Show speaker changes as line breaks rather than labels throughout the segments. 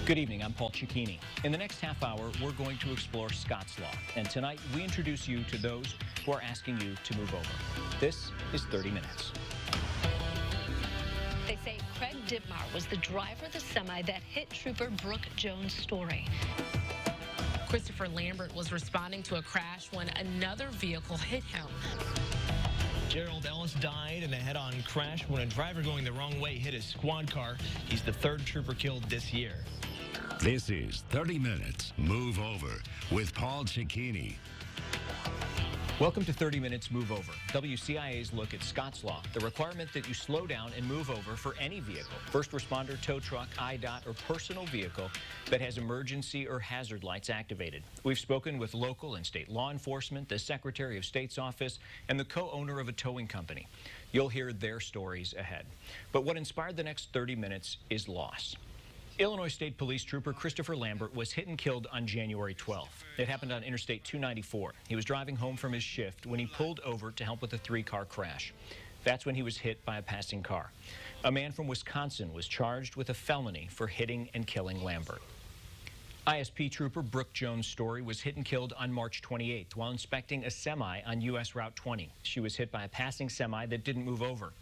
Good evening, I'm Paul Cicchini. In the next half hour, we're going to explore Scott's Law. And tonight, we introduce you to those who are asking you to move over. This is 30 Minutes.
They say Craig Dittmar was the driver of the semi that hit Trooper Brooke Jones' Story.
Christopher Lambert was responding to a crash when another vehicle hit him.
Gerald Ellis died in a head-on crash when a driver going the wrong way hit his squad car. He's the third trooper killed this year.
This is 30 Minutes Move Over with Paul Cicchini.
Welcome to 30 Minutes Move Over, WCIA's look at Scott's Law, the requirement that you slow down and move over for any vehicle, first responder, tow truck, IDOT, or personal vehicle that has emergency or hazard lights activated. We've spoken with local and state law enforcement, the Secretary of State's office, and the co-owner of a towing company. You'll hear their stories ahead. But what inspired the next 30 minutes is loss. Illinois State Police Trooper Christopher Lambert was hit and killed on January 12th. It happened on Interstate 294. He was driving home from his shift when he pulled over to help with a three-car crash. That's when he was hit by a passing car. A man from Wisconsin was charged with a felony for hitting and killing Lambert. ISP Trooper Brooke Jones' Story was hit and killed on March 28th while inspecting a semi on U.S. Route 20. She was hit by a passing semi that didn't move over.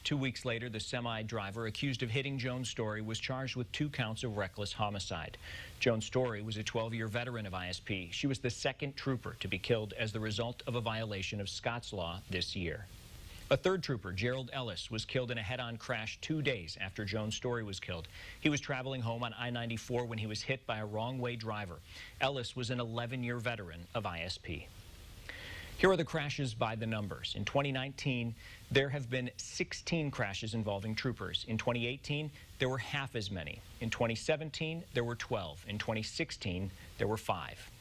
2 weeks later, the semi-driver accused of hitting Jones' Story was charged with 2 counts of reckless homicide. Jones' Story was a 12-year veteran of ISP. She was the second trooper to be killed as the result of a violation of Scott's Law this year. A third trooper, Gerald Ellis, was killed in a head-on crash 2 days after Jones' Story was killed. He was traveling home on I-94 when he was hit by a wrong-way driver. Ellis was an 11-year veteran of ISP. Here are the crashes by the numbers. In 2019, there have been 16 crashes involving troopers. In 2018, there were half as many. In 2017, there were 12. In 2016, there were 5.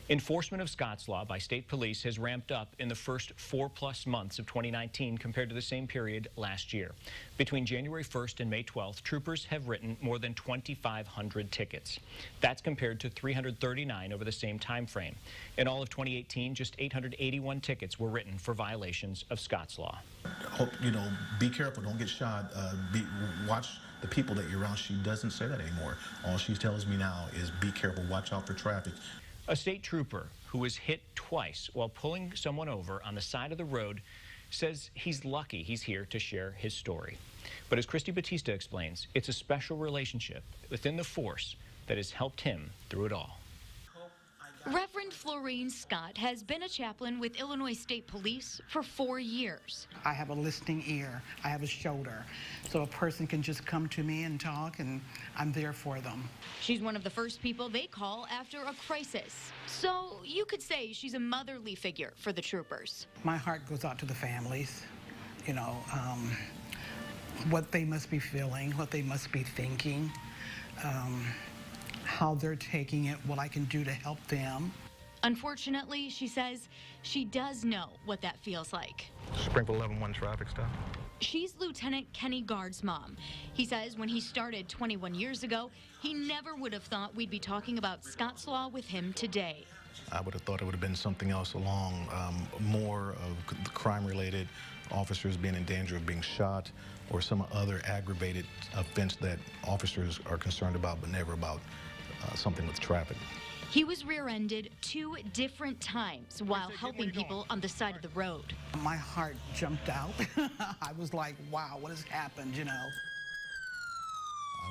Enforcement of Scott's Law by state police has ramped up in the first 4+ months of 2019 compared to the same period last year. Between January 1st and May 12th, troopers have written more than 2,500 tickets. That's compared to 339 over the same time frame. In all of 2018, just 881 tickets were written for violations of Scott's Law.
Hope, be careful, don't get shot, watch the people that you're around. She doesn't say that anymore. All she tells me now is be careful, watch out for traffic.
A state trooper who was hit twice while pulling someone over on the side of the road says he's lucky he's here to share his story. But as Christie Batista explains, it's a special relationship within the force that has helped him through it all.
Reverend Florine Scott has been a chaplain with Illinois State Police for 4 years.
I have a listening ear. I have a shoulder. So a person can just come to me and talk, and I'm there for them.
She's one of the first people they call after a crisis. So you could say she's a motherly figure for the troopers.
My heart goes out to the families, what they must be feeling, what they must be thinking. How they're taking it, what I can do to help them.
Unfortunately, she says she does know what that feels like.
Springfield 11-1 traffic stop.
She's Lieutenant Kenny Guard's mom. He says when he started 21 years ago, he never would have thought we'd be talking about Scott's Law with him today.
I would have thought it would have been something else along, more of crime-related, officers being in danger of being shot, or some other aggravated offense that officers are concerned about, but never about something with traffic.
He was rear-ended 2 different times while helping people on the side of the road.
My heart jumped out. I was like, wow, what has happened, I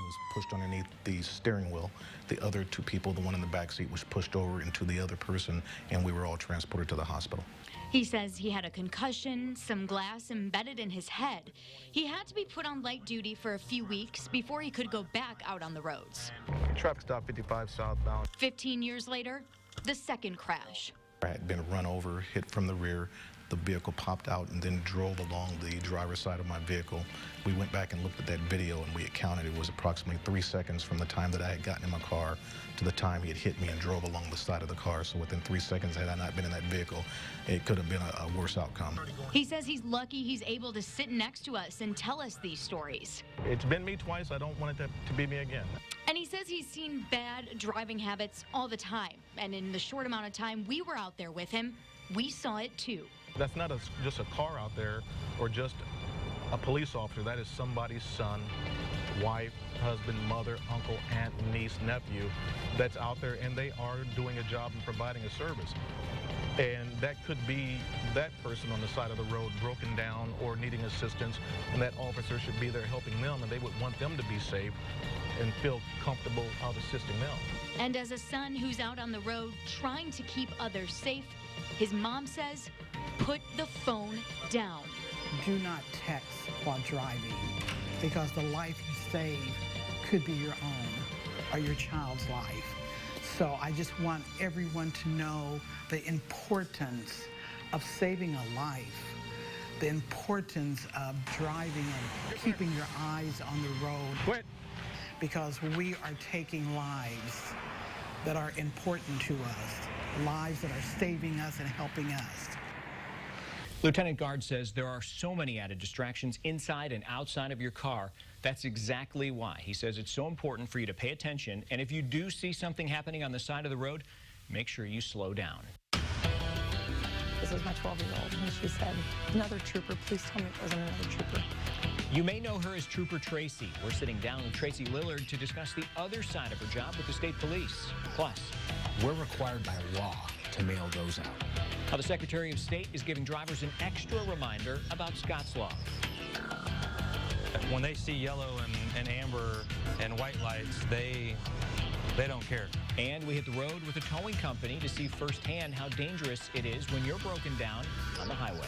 was pushed underneath the steering wheel. The other 2 people, the one in the back seat, was pushed over into the other person, and we were all transported to the hospital.
He says he had a concussion, some glass embedded in his head. He had to be put on light duty for a few weeks before he could go back out on the roads.
Traffic stop 55 southbound.
15 years later, the second crash.
I had been run over, hit from the rear. The vehicle popped out and then drove along the driver's side of my vehicle. We went back and looked at that video, and we had counted. It was approximately 3 seconds from the time that I had gotten in my car to the time he had hit me and drove along the side of the car. So within 3 seconds, had I not been in that vehicle, it could have been a worse outcome.
He says he's lucky he's able to sit next to us and tell us these stories.
It's been me twice. I don't want it to be me again.
And he says he's seen bad driving habits all the time. And in the short amount of time we were out there with him, we saw it too.
That's not just a car out there or just a police officer. That is somebody's son wife, husband, mother, uncle, aunt, niece, nephew that's out there, and they are doing a job and providing a service. And that could be that person on the side of the road broken down or needing assistance, and that officer should be there helping them, and they would want them to be safe and feel comfortable out assisting them.
And as a son who's out on the road trying to keep others safe, his mom says, put the phone down.
Do not text while driving, because the life you save could be your own or your child's life. So I just want everyone to know the importance of saving a life, the importance of driving and keeping your eyes on the road.
Quit.
Because we are taking lives that are important to us, lives that are saving us and helping us.
Lieutenant Guard says there are so many added distractions inside and outside of your car. That's exactly why. He says it's so important for you to pay attention, and if you do see something happening on the side of the road, make sure you slow down.
This is my 12-year-old, and she said, another trooper, please tell me it wasn't another trooper.
You may know her as Trooper Tracy. We're sitting down with Tracy Lillard to discuss the other side of her job with the state police. Plus,
we're required by law to mail those out.
How the Secretary of State is giving drivers an extra reminder about Scott's Law.
When they see yellow and amber and white lights, they don't care.
And we hit the road with a towing company to see firsthand how dangerous it is when you're broken down on the highway.